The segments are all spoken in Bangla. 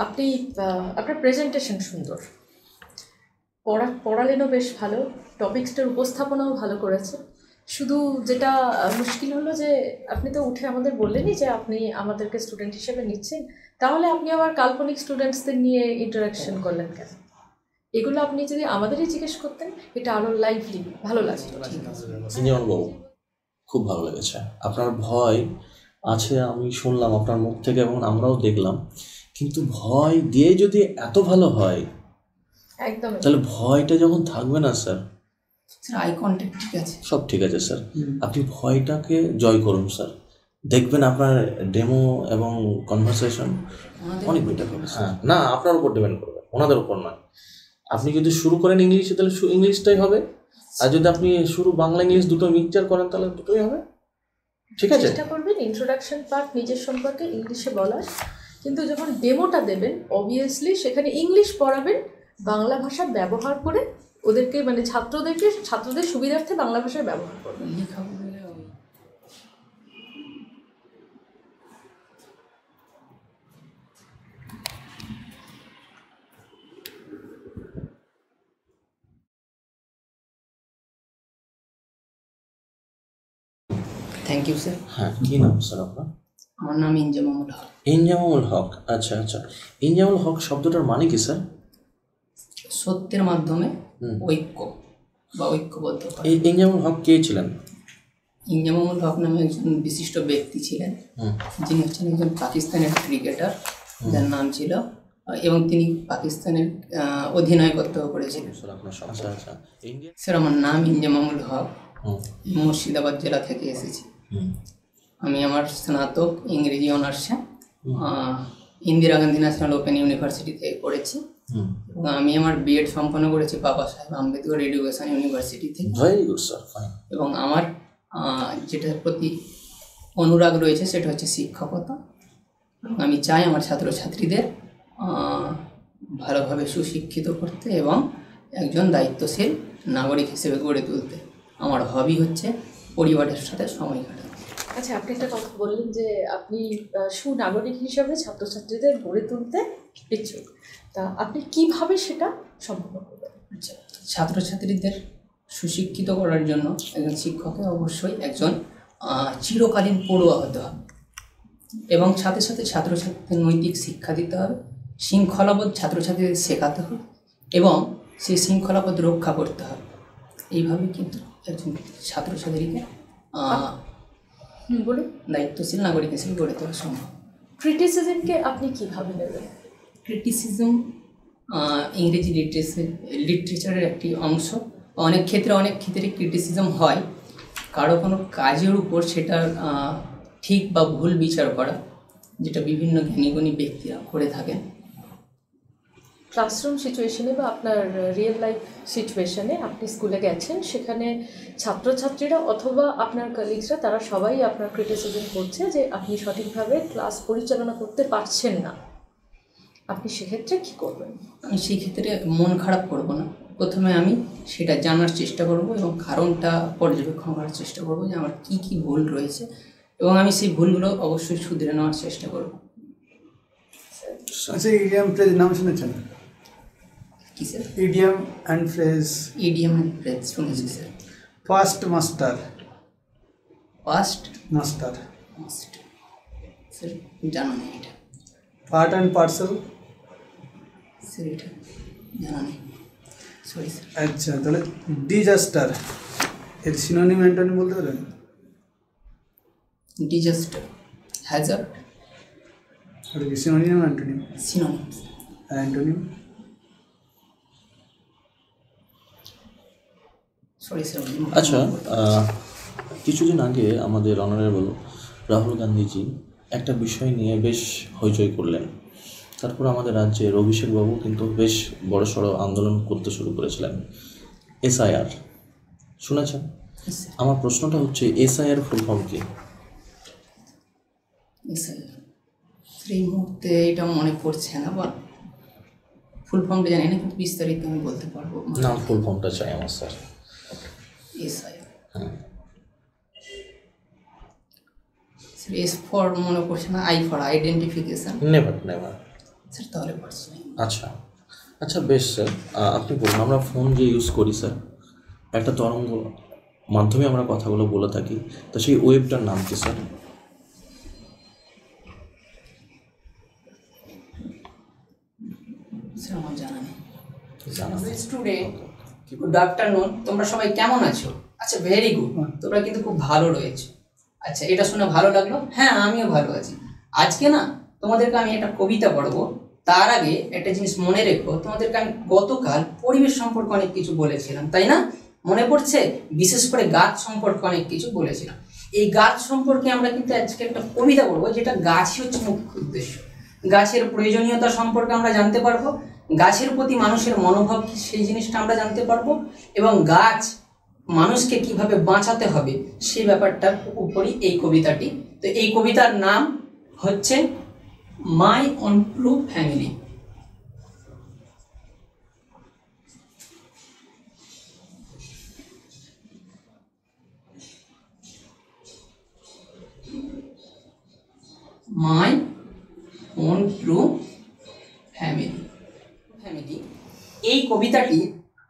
আপনি আপনার প্রেজেন্টেশন সুন্দর, পড়ালেনও বেশ ভালো, টপিক্সটার উপস্থাপনাও ভালো করেছে। শুধু যেটা মুশকিল হলো যে আপনি তো উঠে আমাদের বললেনই যে আপনি আমাদেরকে স্টুডেন্ট হিসেবে নিচ্ছেন, তাহলে আপনি আবার কাল্পনিক স্টুডেন্টসদের নিয়ে ইন্টারাকশন করলেন কেন? এগুলো আপনি যদি আমাদেরই জিজ্ঞেস করতেন, এটা আরও লাইভলি ভালো লাগতো। বাবু, খুব ভালো লেগেছে। আপনার ভয় আছে আমি শুনলাম আপনার মুখ থেকে এবং আমরাও দেখলাম, কিন্তু ভয় দিয়ে যদি এত ভালো হয় একদম, তাহলে ভয়টা যখন থাকবে না স্যার, আই কন্ট্যাক্ট ঠিক আছে, সব ঠিক আছে স্যার। আপনি ভয়টাকে জয় করুন স্যার, দেখবেন আপনার ডেমো এবং কনভারসেশন অনেক বেটার হবে। হ্যাঁ, না আপনার উপর ডিপেন্ড করবে, ওনাদের উপর নয়। আপনি যদি শুরু করেন ইংলিশে তাহলে ইংলিশটাই হবে, আর যদি আপনি শুরু বাংলা ইংলিশ দুটো মিক্সচার করেন তাহলে দুটোই হবে। ঠিক আছে, চেষ্টা করবেন ইন্ট্রোডাকশন পার্ট নিজের সম্পর্কে ইংলিশে বলার, কিন্তু যখন ডেমোটা দেবেন অবভিয়াসলি সেখানে ইংলিশ পড়াবেন, বাংলা ভাষা ব্যবহার করে ওদেরকে মানে ছাত্রদের সুবিধার্থে বাংলা ভাষার ব্যবহার করবেন। Thank you sir. হ্যাঁ, কী নাম স্যার আপনার? আমার নাম ইনজামামুল হক। ইনজামামুল হক, আচ্ছা আচ্ছা। ইনজামামুল হক শব্দটার মানে কি স্যার? সত্যের মাধ্যমে ঐক্য বা ঐক্যবদ্ধ। এই ইনজামামুল হক কে ছিলেন? ইনজামামুল হক নামে একজন বিশিষ্ট ব্যক্তি ছিলেন, যিনি হচ্ছেন একজন পাকিস্তানের ক্রিকেটার, যার নাম ছিল, এবং তিনি পাকিস্তানের অধিনায়কত্ব করেছিলেন। স্যার আমার নাম ইনজামামুল হক, মুর্শিদাবাদ জেলা থেকে এসেছি। আমি আমার স্নাতক ইংরেজি অনার্সে Indira Gandhi national open university থেকে করেছি, এবং আমি আমার বিএড সম্পন্ন করেছি বাবা সাহেব আম্বেদকর এডুকেশন ইউনিভার্সিটি থেকে। এবং আমার যেটার প্রতি অনুরাগ রয়েছে সেটা হচ্ছে শিক্ষকতা। আমি চাই আমার ছাত্রছাত্রীদের ভালোভাবে সুশিক্ষিত করতে এবং একজন দায়িত্বশীল নাগরিক হিসেবে গড়ে তুলতে। আমার হবি হচ্ছে পরিবারের সাথে সময় কাটানো। আচ্ছা, আপনি একটা কথা বললেন যে আপনি সুনাগরিক হিসাবে ছাত্রছাত্রীদের গড়ে তুলতে ইচ্ছুক, তা আপনি কিভাবে সেটা সম্পন্ন করবেন? আচ্ছা, ছাত্রছাত্রীদের সুশিক্ষিত করার জন্য একজন শিক্ষকের অবশ্যই একজন চিরকালীন পড়ুয়া হতে হবে, এবং সাথে সাথে ছাত্রছাত্রীদের নৈতিক শিক্ষা দিতে হবে, শৃঙ্খলাবোধ ছাত্রছাত্রীদের শেখাতে হবে এবং সেই শৃঙ্খলাবোধ রক্ষা করতে হবে। এইভাবে কিন্তু একজন ছাত্রছাত্রীকে বলুন দায়িত্বশীল নাগরিক হিসেবে গড়ে তোলা সম্ভব। ক্রিটিসিজমকে আপনি কীভাবে নেবেন? ক্রিটিসিজম ইংরেজি লিটারেচারের একটি অংশ। অনেক ক্ষেত্রে ক্রিটিসিজম হয়, কারো কোনো কাজের উপর সেটার ঠিক বা ভুল বিচার করা, যেটা বিভিন্ন জ্ঞানীগুণী ব্যক্তিরা করে থাকেন। ক্লাসরুম সিচুয়েশনে বা আপনার রিয়েল লাইফ সিচুয়েশনে আপনি স্কুলে গেছেন, সেখানে ছাত্রছাত্রীরা অথবা আপনার কলিগসরা তারা সবাই আপনার ক্রিটিসিজম করছে যে আপনি সঠিকভাবে ক্লাস পরিচালনা করতে পারছেন না, আপনি সেক্ষেত্রে কী করবেন? আমি সেই ক্ষেত্রে মন খারাপ করব না, প্রথমে আমি সেটা জানার চেষ্টা করব এবং কারণটা পর্যবেক্ষণ করার চেষ্টা করব যে আমার কী কী ভুল রয়েছে, এবং আমি সেই ভুলগুলো অবশ্যই শুধরে নেওয়ার চেষ্টা করব। আচ্ছা, ইডিয়াম ফ্রেজ নাম শুনেছেন? কি sir? Idiom and phrase. Idiom and phrase শুনেছি স্যার। First master. স্যার জানা নেই এটা। Part and parcel. স্যার এটা জানা নেই, সরি স্যার। আচ্ছা, তাহলে ডিজাস্টার এর সিনোনিম অ্যান্টোনিম বলতে পারেন? Disaster, hazard. আর কি সিনোনিম অ্যান্টোনিম? সিনোনিম। আর অ্যান্টোনিম? Sorry sir. আচ্ছা, কিছুদিন আগে আমাদের অনারেবল রাহুল গান্ধীজি একটা বিষয় নিয়ে বেশ হইচই করলেন, তারপর আমাদের রাজ্যের অভিষেকবাবু কিন্তু বেশ বড়সড় আন্দোলন করতে শুরু করেছিলেন। SIR শুনেছেন? আমার প্রশ্নটা হচ্ছে SIR ফুল ফর্ম কি? এই মুহূর্তে এটা মনে পড়ছে না, বা ফুল ফর্মটা জানি না, কিন্তু বিস্তারিত আমি বলতে পারবো না। ফুল ফর্মটা চাই আমার স্যার। SIR, হ্যাঁ। S ফর মনে পড়ছে না, I for identification. Never. Sir তাহলে পারছি না। আচ্ছা আচ্ছা বেশ স্যার, আপনি বলুন। আমরা ফোন যে ইউজ করি স্যার, একটা তরঙ্গ মাধ্যমে আমরা কথাগুলো বলে থাকি, তো সেই ওয়েবটার নাম কি স্যার? স্যার আমার জানা নেই। জানা নেই। স্টুডেন্ট গুড আফটারনুন, তোমরা সবাই কেমন আছো? আচ্ছা ভেরি গুড, তোমরা কিন্তু খুব ভালো রয়েছে। আচ্ছা এটা শুনে ভালো লাগলো। হ্যাঁ আমিও ভালো আছি। আজকে না তোমাদেরকে আমি একটা কবিতা পড়বো। তার আগে একটা জিনিস মনে রেখো, তোমাদেরকে আমি গতকাল পরিবেশ সম্পর্কে অনেক কিছু বলেছিলাম, তাই না? মনে পড়ছে? বিশেষ করে গাছ সম্পর্কে অনেক কিছু বলেছিলাম। এই গাছ সম্পর্কে আমরা কিন্তু আজকে একটা কবিতা পড়বো, যেটা গাছই হচ্ছে মুখ্য উদ্দেশ্য। গাছের প্রয়োজনীয়তা সম্পর্কে আমরা জানতে পারবো, গাছের প্রতি মানুষের মনোভাব কি সেই জিনিসটা আমরা জানতে পারবো, এবং গাছ মানুষকে কিভাবে বাঁচাতে হবে সেই ব্যাপারটার উপরই এই কবিতাটি। তো এই কবিতার নাম হচ্ছে my own true family. My own true family. Family এই কবিতাটি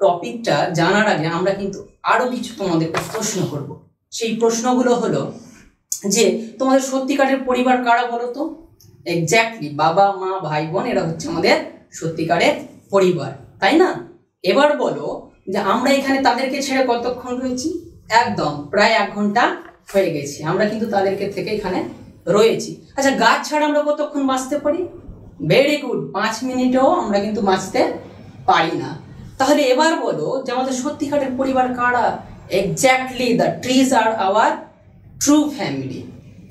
টপিকটা জানার আগে আমরা কিন্তু আরো কিছু তোমাদেরকে প্রশ্ন করব। সেই প্রশ্নগুলো হলো যে তোমাদের সত্যিকারের পরিবার কারা বলো তো? এক্স্যাক্টলি বাবা মা ভাই বোন, এরা হচ্ছে আমাদের সত্যিকারের পরিবার, তাই না? এবার বলো যে আমরা এখানে তাদেরকে ছেড়ে কতক্ষণ রয়েছি? একদম প্রায় 1 ঘন্টা হয়ে গেছে আমরা কিন্তু তাদেরকে থেকে এখানে রয়েছি। আচ্ছা গাছ ছাড়া আমরা কতক্ষণ বাঁচতে পারি? ভেরি গুড, 5 মিনিটেও আমরা কিন্তু বাঁচতে পারি না। তাহলে এবার বলো যে আমাদের সত্যিকারের পরিবার কারা? Exactly the trees are our true family.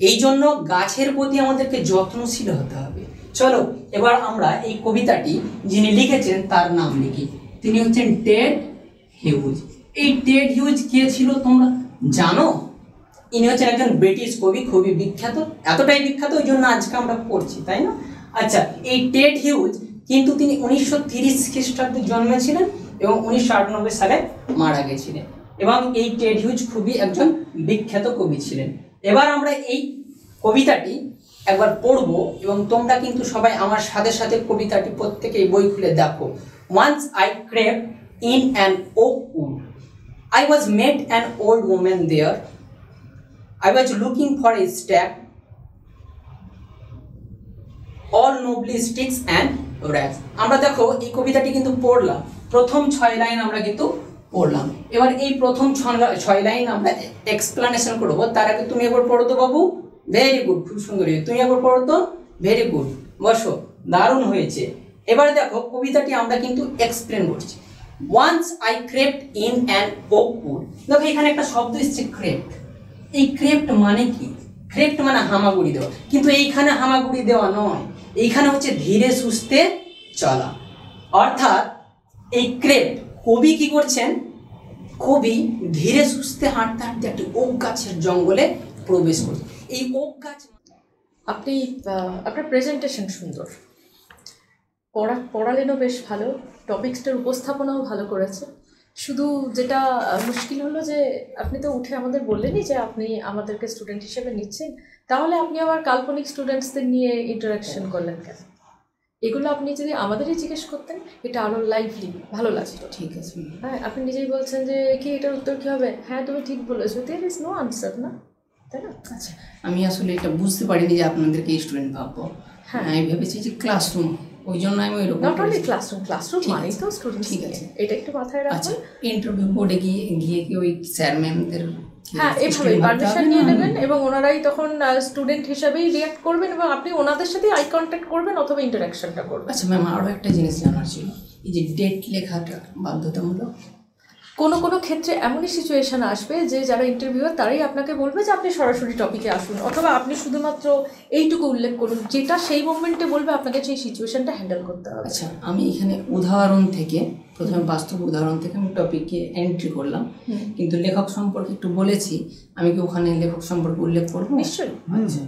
এই জন্য গাছের প্রতি আমাদেরকে যত্নশীল হতে হবে। চলো এবার আমরা এই কবিতাটি যিনি লিখেছেন তার নাম লিখি। তিনি হচ্ছেন টেড হিউজ। এই টেড হিউজ কে ছিল তোমরা জানো? ইনি হচ্ছেন একজন ব্রিটিশ কবি, খুবই বিখ্যাত, এতটাই বিখ্যাত ওই জন্য আজকে আমরা পড়ছি, তাই না? আচ্ছা এই টেড হিউজ কিন্তু তিনি 1930 খ্রিস্টাব্দে জন্মেছিলেন এবং 1998 সালে মারা গেছিলেন, এবং এই টেড হিউজ খুবই একজন বিখ্যাত কবি ছিলেন। এবার আমরা এই কবিতাটি একবার পড়বো এবং তোমরা কিন্তু সবাই আমার সাথে সাথে কবিতাটি প্রত্যেকেই বই খুলে দেখো। Once I crept in an oak wood, I was met an old woman there. I was looking for a stag, all nobly sticks and rags. আমরা দেখো এই কবিতাটি কিন্তু পড়লাম, প্রথম 6 লাইন আমরা কিন্তু পড়লাম। এবার এই প্রথম 6 লাইন আমরা এক্সপ্লানেশন করবো। তার আগে তুমি একবার পড়ো তো বাবু। ভেরি গুড, খুব সুন্দর হয়েছে। তুমি একবার পড়ো তো। ভেরি গুড, বসো, দারুণ হয়েছে। এবার দেখো কবিতাটি আমরা কিন্তু এক্সপ্লেন করছি। Once I crept in an oak wood. দেখো এখানে একটা শব্দ এসছে ক্রেপ্ট। এই ক্রেপ্ট মানে কি? ক্রেপ্ট মানে হামাগুড়ি দেওয়া, কিন্তু এইখানে হামাগুড়ি দেওয়া নয়, এইখানে হচ্ছে ধীরে সুস্থে চলা। অর্থাৎ এই ক্রেপ্ট কবি কি করছেন? কবি ধীরে সুস্থে হাঁটতে হাঁটতে একটি ওক গাছের জঙ্গলে প্রবেশ করছে। এই ওক গাছ আপনি আপনার প্রেজেন্টেশন সুন্দর, পড়ালেনও বেশ ভালো, টপিক্সটার উপস্থাপনাও ভালো করেছে। শুধু যেটা মুশকিল হলো যে আপনি তো উঠে আমাদের বললেনই যে আপনি আমাদেরকে স্টুডেন্ট হিসেবে নিচ্ছেন, তাহলে আপনি আবার কাল্পনিক স্টুডেন্টসদের নিয়ে ইন্টারাকশন করলেন কেন? এগুলো আপনি যদি আমাদেরই জিজ্ঞেস করতেন এটা আরও লাইভলি ভালো লাগতো। ঠিক আছে। হ্যাঁ আপনি নিজেই বলছেন যে কি এটার উত্তর কী হবে? হ্যাঁ তুমি ঠিক বলেছো, দেয়ার ইজ নো আনসার, না তাই না? আচ্ছা আমি আসলে এটা বুঝতে পারিনি যে আপনাদেরকে স্টুডেন্ট ভাববো। হ্যাঁ আমি ভেবেছি যে ক্লাসরুম, ওই জন্য আমি ওইরকম। নট অনলি ক্লাসরুম মানেই তো স্টুডেন্ট। ঠিক আছে, এটা একটু মাথায় আচ্ছা রাখবেন। ইন্টারভিউ বোর্ডে গিয়ে কি ওই স্যার ম্যামদের হ্যাঁ এভাবে পারমিশন নিয়ে নেবেন এবং ওনারাই তখন স্টুডেন্ট হিসাবেই রিঅ্যাক্ট করবেন এবং আপনি ওনাদের সাথে আই কন্ট্যাক্ট করবেন অথবা ইন্টারাকশনটা করবেন। আচ্ছা ম্যাম আরও একটা জিনিস জানার ছিল, এই যে ডেট লেখাটা বাধ্যতামূলক? কোনো ক্ষেত্রে এমনই সিচুয়েশন আসবে যে যারা ইন্টারভিউয়ার তারাই আপনাকে বলবে যে আপনি সরাসরি টপিকে আসুন, অথবা আপনি শুধুমাত্র এইটুকু উল্লেখ করুন যেটা সেই মোমেন্টে বলবে, আপনাকে সেই সিচুয়েশনটা হ্যান্ডেল করতে হবে। আচ্ছা আমি এখানে উদাহরণ থেকে, প্রথমে বাস্তব উদাহরণ থেকে আমি টপিকে এন্ট্রি করলাম, কিন্তু লেখক সম্পর্কে একটু বলেছি, আমি কি ওখানে লেখক সম্পর্কে উল্লেখ করবো? নিশ্চয়ই। আচ্ছা,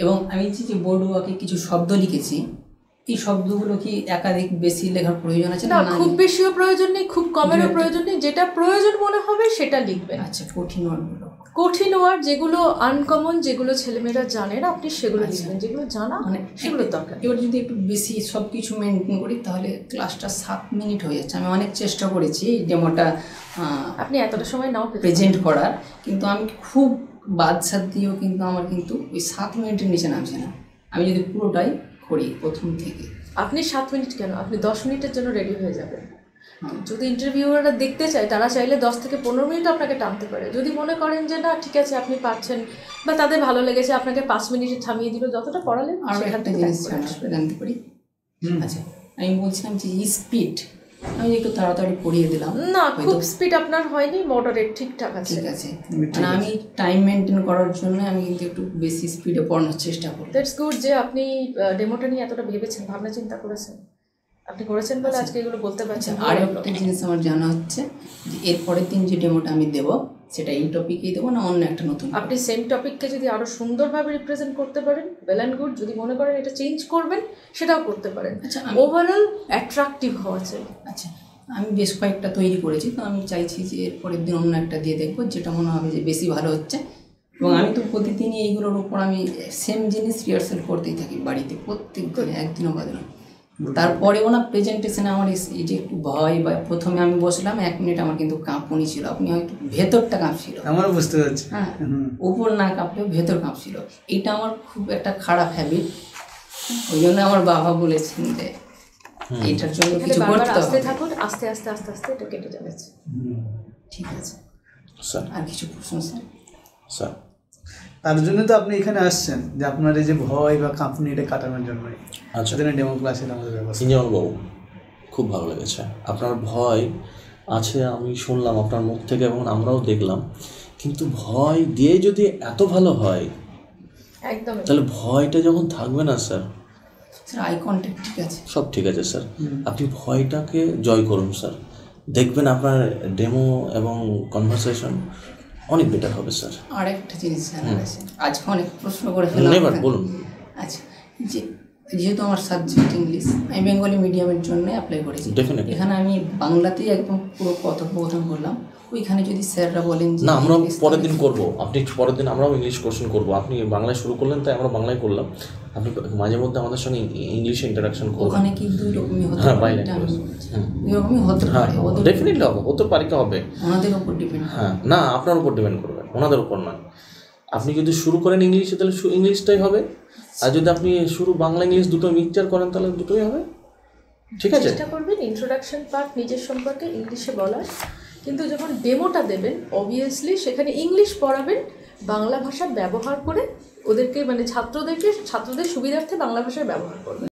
এবং আমি যে বোর্ড ওয়ার্কে কিছু শব্দ লিখেছি, এই শব্দগুলো কি একাধিক বেশি লেখার প্রয়োজন আছে? না, খুব বেশিও প্রয়োজন নেই, খুব কমেরও প্রয়োজন নেই, যেটা প্রয়োজন মনে হবে সেটা লিখবেন। আচ্ছা কঠিন ওয়ার্ডগুলো কঠিন ওয়ার্ড যেগুলো আনকমন, যেগুলো ছেলেমেয়েরা জানে না, আপনি সেগুলো লিখবেন, যেগুলো জানা মানে সেগুলো দরকার। এবার যদি একটু বেশি সব কিছু মেনটেন করি তাহলে ক্লাসটা 7 মিনিট হয়ে যাচ্ছে। আমি অনেক চেষ্টা করেছি এই ডেমোটা আপনি এতটা সময় নাও পেতে প্রেজেন্ট করার, কিন্তু আমি খুব বাদশাদ দিয়েও কিন্তু আমার কিন্তু ওই 7 মিনিটের নিচে নামছে না। আমি যদি পুরোটাই করি প্রথম থেকে। আপনি 7 মিনিট কেন, আপনি 10 মিনিটের জন্য রেডি হয়ে যাবেন। যদি ইন্টারভিউয়াররা দেখতে চায় তারা চাইলে 10 থেকে 15 মিনিট আপনাকে টানতে পারে। যদি মনে করেন যে না ঠিক আছে আপনি পারছেন বা তাদের ভালো লেগেছে, আপনাকে 5 মিনিটে থামিয়ে দিল, যতটা পড়ালেন আরও সেখান একটা থেকে জিনিস back করে আসবেন। জানতে পারি। আচ্ছা, আমি বলছিলাম যে স্পিড আমি একটু তাড়াতাড়ি পড়িয়ে দিলাম না, খুব স্পিড আপনার হয়নি, মডারেট ঠিকঠাক আছে। ঠিক আছে, মানে আমি টাইম মেনটেন করার জন্য আমি কিন্তু একটু বেশি স্পিডে পড়ানোর চেষ্টা করি। দ্যাটস গুড যে আপনি ডেমোটা নিয়ে এতটা ভেবেছেন, ভাবনা চিন্তা করেছেন, আপনি করেছেন বলে আজকে এগুলো বলতে পারছেন। আর একটা জিনিস আমার জানা হচ্ছে যে এর পরের দিন যে ডেমোটা আমি দেবো সেটা এই টপিকেই দেবো না অন্য একটা নতুন? আপনি সেম টপিককে যদি আরো সুন্দরভাবে রিপ্রেজেন্ট করতে পারেন ওয়েল অ্যান্ড গুড, যদি মনে করেন এটা চেঞ্জ করবেন সেটাও করতে পারেন। আচ্ছা, ওভারঅল অ্যাট্রাকটিভ হওয়া চাই। আচ্ছা, আমি বেশ কয়েকটা তৈরি করেছি, তো আমি চাইছি যে এর পরের দিন অন্য একটা দিয়ে দেখবো যেটা মনে হবে যে বেশি ভালো হচ্ছে। এবং আমি তো প্রতিদিনই এইগুলোর উপর আমি সেম জিনিস রিহার্সাল করতেই থাকি বাড়িতে, প্রত্যেক দিনে, একদিনও বাদে না। তারপরেও না প্রেজেন্টেশনে আমার এই যে একটু ভয়, বা প্রথমে আমি বসলাম 1 মিনিট আমার কিন্তু কাঁপুনি ছিল, আপনি হয়তো ভেতরটা কাঁপছিল, আমারও বুঝতে পারছি। হ্যাঁ, উপর না কাঁপলেও ভেতর কাঁপছিল। এটা আমার খুব একটা খারাপ হ্যাবিট। ওই জন্য আমার বাবা বলেছেন যে এটার জন্য কিছু করতে আসতে হবে। থাকুন, আস্তে আস্তে আস্তে আস্তে এটা কেটে যাবে। ঠিক আছে স্যার। আর কিছু প্রশ্ন স্যার? স্যার, তার জন্য তো আপনি এখানে আসছেন যে আপনার এই যে ভয় বা কাঁপুনি এটা কাটানোর জন্যই। আচ্ছা, সেদিন ডেমো ক্লাসের আমাদের ব্যবস্থা। ইঞ্জিনিয়ারবাবু খুব ভালো লেগেছে। আপনার ভয় আছে আমি শুনলাম আপনার মুখ থেকে এবং আমরাও দেখলাম, কিন্তু ভয় দিয়ে যদি এত ভালো হয় একদম তাহলে ভয়টা যখন থাকবে না স্যার, স্যার আই কন্ট্যাক্ট ঠিক আছে, সব ঠিক আছে স্যার। আপনি ভয়টাকে জয় করুন স্যার, দেখবেন আপনার ডেমো এবং কনভারসেশন অনেক বেটার হবে স্যার। আর একটা জিনিস জানার আছে, আজকে অনেক প্রশ্ন করে ফেললাম। নেভার বলুন। আচ্ছা, যেহেতু আমার সাবজেক্ট ইংলিশ, আমি বেঙ্গলি মিডিয়ামের জন্য অ্যাপ্লাই করেছি। ডেফিনেটলি। এখানে আমি বাংলাতেই একদম পুরো কথোপকথন করলাম। ওইখানে যদি স্যাররা বলেন যে না, আমরা পরের দিন করবো, আপনি পরের দিন আমরাও ইংলিশ কোশ্চেন করবো। আপনি বাংলায় শুরু করলেন তাই আমরা বাংলায় করলাম, আপনি মাঝে মধ্যে আমাদের সঙ্গে ইংলিশে ইন্টারাকশন করবেন। ওখানে কি 2 রকমই হতে হ্যাঁ, পারে? বাইরে 2 রকমই হতে পারে, ওদের ডেফিনেটলি হবে, হতে পারে কি হবে, ওনাদের উপর ডিপেন্ড। হ্যাঁ, না আপনার উপর ডিপেন্ড করবে, ওনাদের উপর নয়। আপনি যদি শুরু করেন ইংলিশে তাহলে ইংলিশটাই হবে, আর যদি আপনি শুরু বাংলা ইংলিশ দুটো মিক্সচার করেন তাহলে দুটোই হবে। ঠিক আছে, চেষ্টা করবেন ইন্ট্রোডাকশন পার্ট নিজের সম্পর্কে ইংলিশে বলার, কিন্তু যখন ডেমোটা দেবেন অবভিয়াসলি সেখানে ইংলিশ পড়াবেন, বাংলা ভাষা ব্যবহার করে ওদেরকে মানে ছাত্রদের সুবিধার্থে বাংলা ভাষার ব্যবহার করবেন।